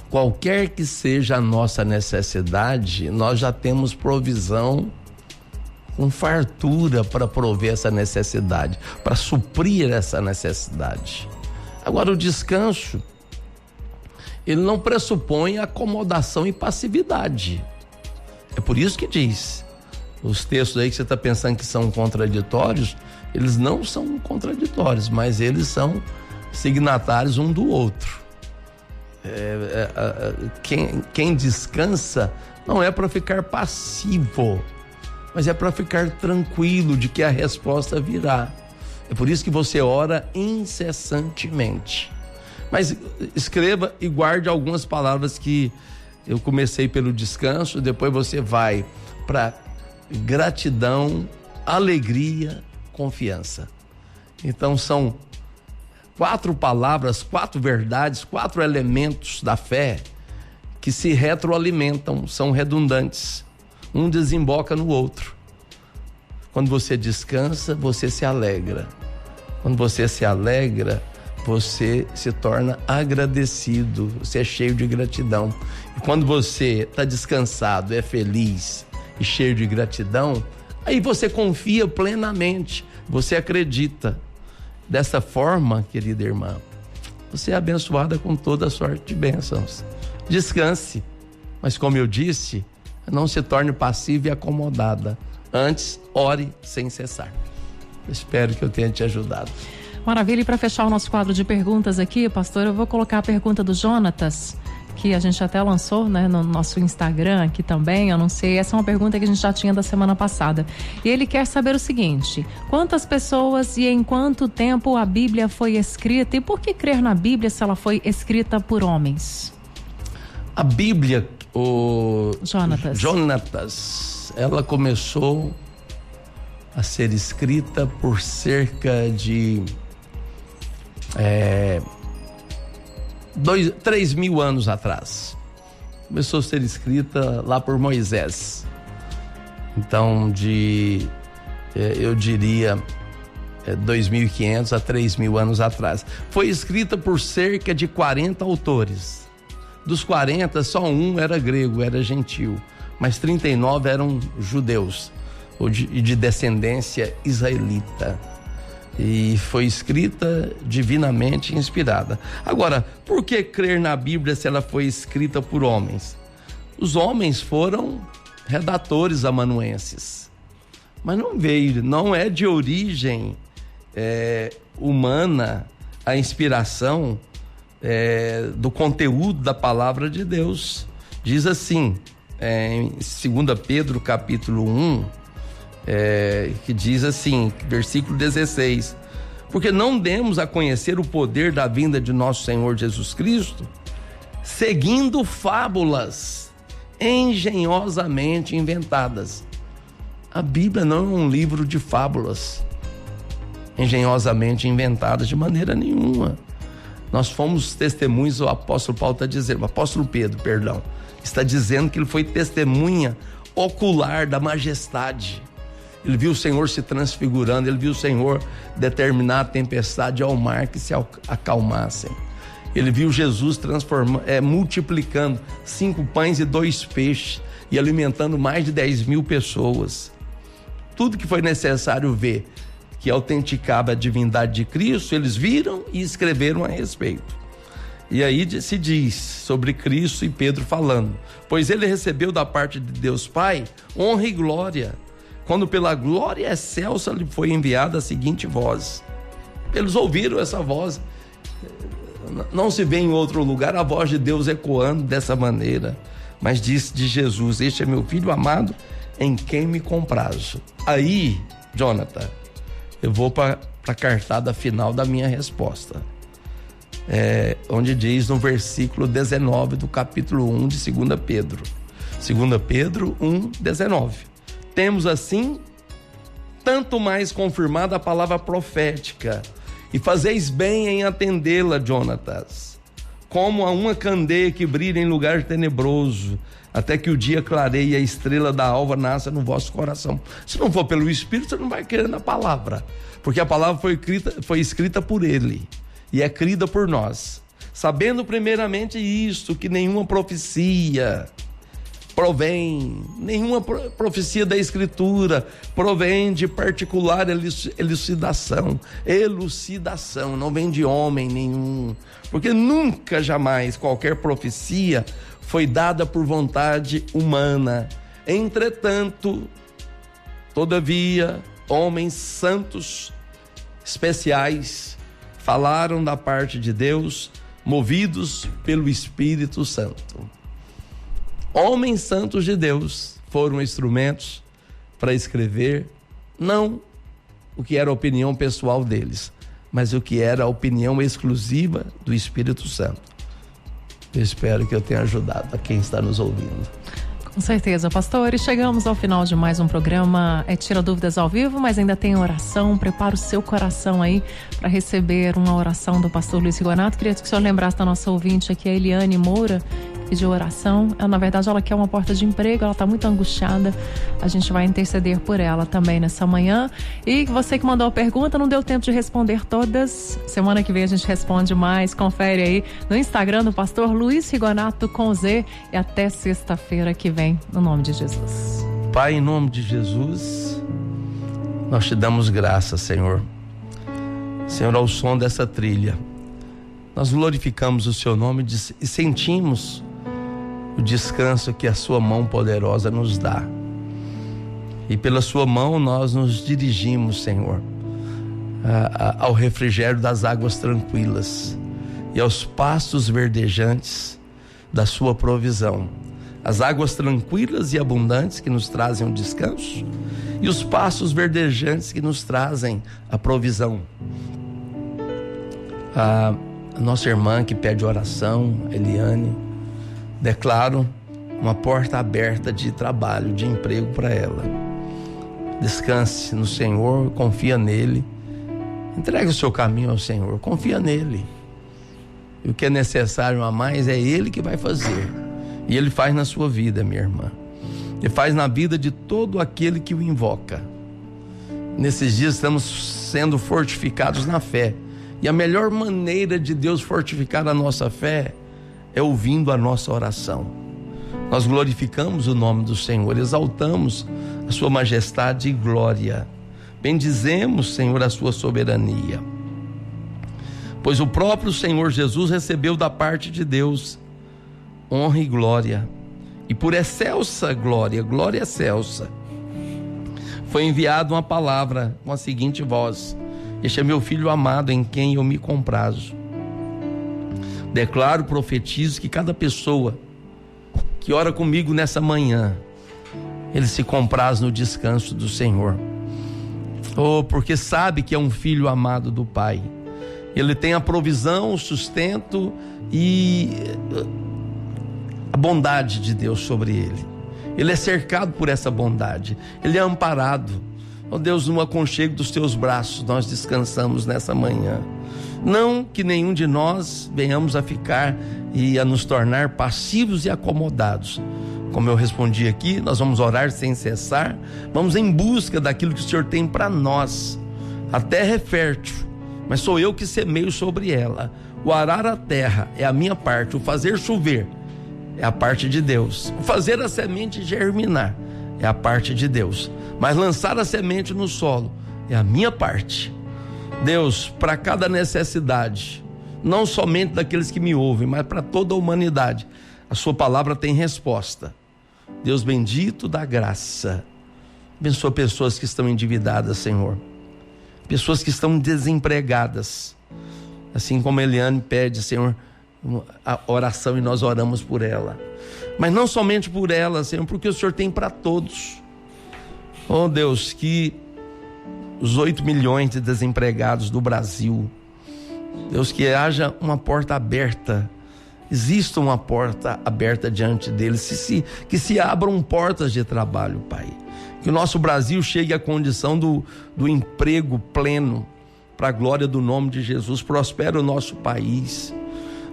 qualquer que seja a nossa necessidade, nós já temos provisão com fartura para prover essa necessidade, para suprir essa necessidade. Agora, o descanso, ele não pressupõe acomodação e passividade. É por isso que diz, os textos aí que você está pensando que são contraditórios, eles não são contraditórios, mas eles são signatários um do outro. Quem descansa não é para ficar passivo, mas é para ficar tranquilo de que a resposta virá. É por isso que você ora incessantemente. Mas escreva e guarde algumas palavras que eu comecei pelo descanso, depois você vai para gratidão, alegria, confiança. Então são 4 palavras, 4 verdades, 4 elementos da fé que se retroalimentam, são redundantes. Um desemboca no outro. Quando você descansa, você se alegra. Quando você se alegra, você se torna agradecido, você é cheio de gratidão. E quando você está descansado, é feliz e cheio de gratidão, aí você confia plenamente, você acredita. Dessa forma, querida irmã, você é abençoada com toda sorte de bênçãos. Descanse, mas como eu disse, não se torne passiva e acomodada. Antes, ore sem cessar. Espero que eu tenha te ajudado. Maravilha, e para fechar o nosso quadro de perguntas aqui, pastor, eu vou colocar a pergunta do Jonatas, que a gente até lançou, né, no nosso Instagram aqui também, eu não sei, essa é uma pergunta que a gente já tinha da semana passada. E ele quer saber o seguinte: quantas pessoas e em quanto tempo a Bíblia foi escrita e por que crer na Bíblia se ela foi escrita por homens? A Bíblia, Jonatas, ela começou a ser escrita por cerca de 3.000 anos atrás. Começou a ser escrita lá por Moisés. Então, eu diria 2.500 a 3.000 anos atrás. Foi escrita por cerca de 40 autores. Dos 40, só um era grego, era gentil, mas 39 eram judeus, de descendência israelita. E foi escrita divinamente inspirada. Agora, por que crer na Bíblia se ela foi escrita por homens? Os homens foram redatores amanuenses, mas não é de origem humana a inspiração do conteúdo da palavra de Deus. Diz assim, em 2 Pedro capítulo 1, que diz assim, versículo 16: porque não demos a conhecer o poder da vinda de nosso Senhor Jesus Cristo, seguindo fábulas engenhosamente inventadas. A Bíblia não é um livro de fábulas engenhosamente inventadas de maneira nenhuma. Nós fomos testemunhas, o apóstolo Paulo está dizendo, o apóstolo Pedro, perdão, está dizendo que ele foi testemunha ocular da majestade. Ele viu o Senhor se transfigurando, ele viu o Senhor determinar a tempestade ao mar que se acalmassem. Ele viu Jesus multiplicando 5 pães e 2 peixes e alimentando mais de 10.000 pessoas. Tudo que foi necessário ver que autenticava a divindade de Cristo, eles viram e escreveram a respeito. E aí se diz sobre Cristo e Pedro falando: pois ele recebeu da parte de Deus Pai honra e glória, quando pela glória excelsa lhe foi enviada a seguinte voz. Eles ouviram essa voz. Não se vê em outro lugar a voz de Deus ecoando dessa maneira, mas disse de Jesus: este é meu filho amado, em quem me comprazo. Aí, Jonathan, eu vou para a cartada final da minha resposta, onde diz no versículo 19 do capítulo 1 de 2 Pedro. 2 Pedro 1, 19. Temos assim tanto mais confirmada a palavra profética, e fazeis bem em atendê-la, Jonatas, como a uma candeia que brilha em lugar tenebroso, até que o dia clareie e a estrela da alva nasça no vosso coração. Se não for pelo Espírito, você não vai querer na palavra, porque a palavra foi escrita por ele e é crida por nós, sabendo primeiramente isto, que nenhuma profecia nenhuma profecia da Escritura provém de particular elucidação, não vem de homem nenhum, porque nunca, jamais, qualquer profecia foi dada por vontade humana. Entretanto, todavia, homens santos, especiais, falaram da parte de Deus, movidos pelo Espírito Santo. Homens santos de Deus foram instrumentos para escrever, não o que era a opinião pessoal deles, mas o que era a opinião exclusiva do Espírito Santo. Eu espero que eu tenha ajudado a quem está nos ouvindo. Com certeza, pastor. E chegamos ao final de mais um programa Tira Dúvidas ao Vivo, mas ainda tem oração. Prepara o seu coração aí para receber uma oração do pastor Luiz Rigonato. Queria que o senhor lembrasse da nossa ouvinte aqui, a Eliane Moura, pediu oração. Na verdade, ela quer uma porta de emprego, ela está muito angustiada. A gente vai interceder por ela também nessa manhã. E você que mandou a pergunta, não deu tempo de responder todas. Semana que vem a gente responde mais. Confere aí no Instagram do pastor Luiz Rigonato com Z. E até sexta-feira que vem, no nome de Jesus. Pai, em nome de Jesus, nós te damos graça, Senhor. Senhor, ao som dessa trilha, nós glorificamos o seu nome e sentimos o descanso que a sua mão poderosa nos dá. E pela sua mão nós nos dirigimos, Senhor, ao refrigério das águas tranquilas e aos pastos verdejantes da sua provisão. As águas tranquilas e abundantes que nos trazem o descanso e os pastos verdejantes que nos trazem a provisão. A nossa irmã que pede oração, Eliane, declaro uma porta aberta de trabalho, de emprego para ela. Descanse no Senhor, confia nele, entregue o seu caminho ao Senhor, confia nele. E o que é necessário a mais é ele que vai fazer. E ele faz na sua vida, minha irmã. Ele faz na vida de todo aquele que o invoca. Nesses dias estamos sendo fortificados na fé. E a melhor maneira de Deus fortificar a nossa fé é ouvindo a nossa oração. Nós glorificamos o nome do Senhor, exaltamos a sua majestade e glória. Bendizemos, Senhor, a sua soberania. Pois o próprio Senhor Jesus recebeu da parte de Deus honra e glória. E por excelsa glória, glória excelsa, foi enviada uma palavra com a seguinte voz: este é meu filho amado, em quem eu me comprazo. Declaro, profetizo que cada pessoa que ora comigo nessa manhã, ele se compraz no descanso do Senhor. Porque sabe que é um filho amado do Pai. Ele tem a provisão, o sustento e a bondade de Deus sobre ele. Ele é cercado por essa bondade. Ele é amparado. Deus, no aconchego dos teus braços nós descansamos nessa manhã. Não que nenhum de nós venhamos a ficar e a nos tornar passivos e acomodados. Como eu respondi aqui, nós vamos orar sem cessar. Vamos em busca daquilo que o Senhor tem para nós. A terra é fértil, mas sou eu que semeio sobre ela. O arar a terra é a minha parte. O fazer chover é a parte de Deus. O fazer a semente germinar é a parte de Deus. Mas lançar a semente no solo é a minha parte. Deus, para cada necessidade, não somente daqueles que me ouvem, mas para toda a humanidade, a sua palavra tem resposta. Deus bendito da graça, abençoa pessoas que estão endividadas, Senhor, pessoas que estão desempregadas, assim como a Eliane pede, Senhor, a oração, e nós oramos por ela, mas não somente por ela, Senhor, porque o Senhor tem para todos. Deus, que os 8 milhões de desempregados do Brasil, Deus, que haja uma porta aberta, exista uma porta aberta diante deles, que se abram portas de trabalho, Pai. Que o nosso Brasil chegue à condição do emprego pleno, para a glória do nome de Jesus. Prospera o nosso país.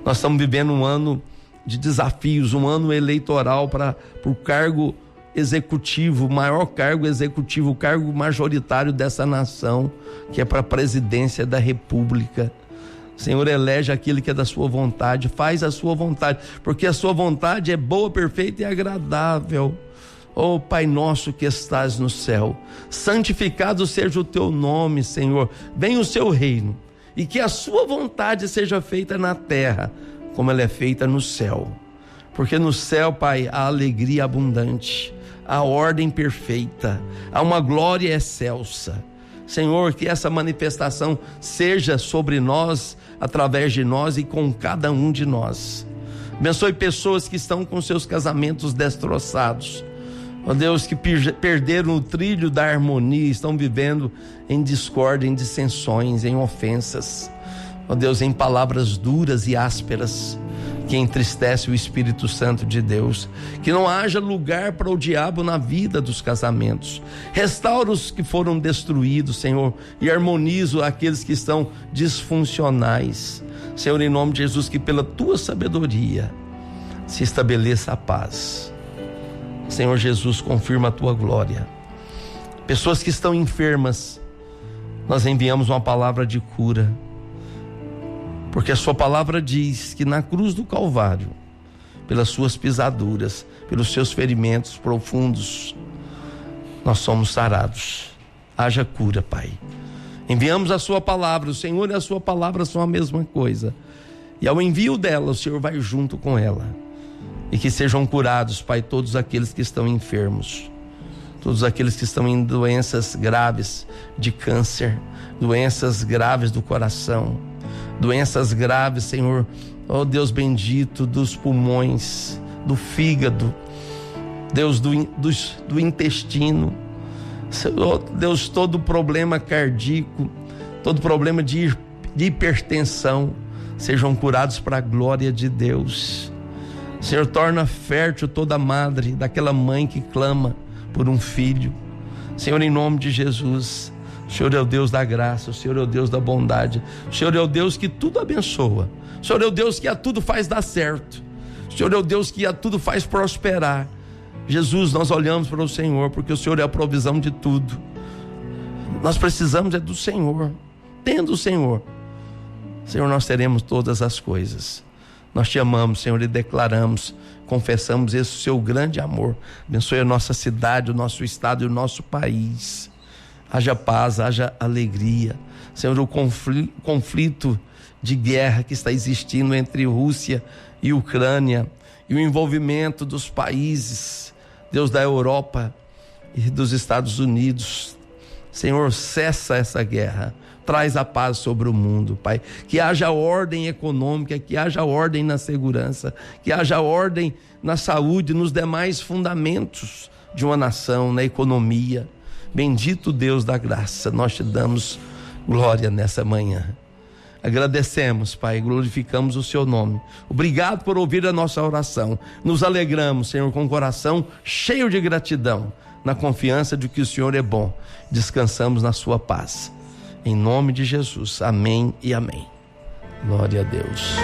Nós estamos vivendo um ano de desafios, um ano eleitoral para o cargo executivo, o maior cargo executivo, o cargo majoritário dessa nação, que é para a presidência da República. Senhor, elege aquilo que é da sua vontade, faz a sua vontade, porque a sua vontade é boa, perfeita e agradável. Pai nosso que estás no céu, santificado seja o teu nome, Senhor. Venha o seu reino, e que a sua vontade seja feita na terra, como ela é feita no céu. Porque no céu, Pai, há alegria abundante, há ordem perfeita, há uma glória excelsa. Senhor, que essa manifestação seja sobre nós, através de nós e com cada um de nós. Abençoe pessoas que estão com seus casamentos destroçados. Deus, que perderam o trilho da harmonia, estão vivendo em discórdia, em dissensões, em ofensas. Deus, em palavras duras e ásperas, que entristece o Espírito Santo de Deus. Que não haja lugar para o diabo na vida dos casamentos. Restaura os que foram destruídos, Senhor, e harmoniza aqueles que estão disfuncionais. Senhor, em nome de Jesus, que pela tua sabedoria se estabeleça a paz. Senhor Jesus, confirma a tua glória. Pessoas que estão enfermas, nós enviamos uma palavra de cura, porque a sua palavra diz que na cruz do Calvário, pelas suas pisaduras, pelos seus ferimentos profundos, nós somos sarados. Haja cura, Pai. Enviamos a sua palavra, o Senhor e a sua palavra são a mesma coisa, e ao envio dela, o Senhor vai junto com ela. E que sejam curados, Pai, todos aqueles que estão enfermos, todos aqueles que estão em doenças graves de câncer, doenças graves do coração, doenças graves, Senhor, Deus bendito, dos pulmões, do fígado, Deus, do intestino, Deus, todo problema cardíaco, todo problema de hipertensão, sejam curados para a glória de Deus. Senhor, torna fértil toda madre, daquela mãe que clama por um filho. Senhor, em nome de Jesus, o Senhor é o Deus da graça, o Senhor é o Deus da bondade, o Senhor é o Deus que tudo abençoa, o Senhor é o Deus que a tudo faz dar certo, o Senhor é o Deus que a tudo faz prosperar. Jesus, nós olhamos para o Senhor, porque o Senhor é a provisão de tudo. Nós precisamos é do Senhor. Tendo o Senhor, nós teremos todas as coisas. Nós te amamos, Senhor, e declaramos, confessamos esse seu grande amor. Abençoe a nossa cidade, o nosso estado e o nosso país. Haja paz, haja alegria. Senhor, o conflito de guerra que está existindo entre Rússia e Ucrânia e o envolvimento dos países, Deus, da Europa e dos Estados Unidos. Senhor, cessa essa guerra. Traz a paz sobre o mundo, Pai. Que haja ordem econômica, que haja ordem na segurança, que haja ordem na saúde, nos demais fundamentos de uma nação, na economia. Bendito Deus da graça, nós te damos glória nessa manhã. Agradecemos, Pai, glorificamos o seu nome. Obrigado por ouvir a nossa oração. Nos alegramos, Senhor, com o coração cheio de gratidão, na confiança de que o Senhor é bom. Descansamos na sua paz. Em nome de Jesus, amém e amém. Glória a Deus.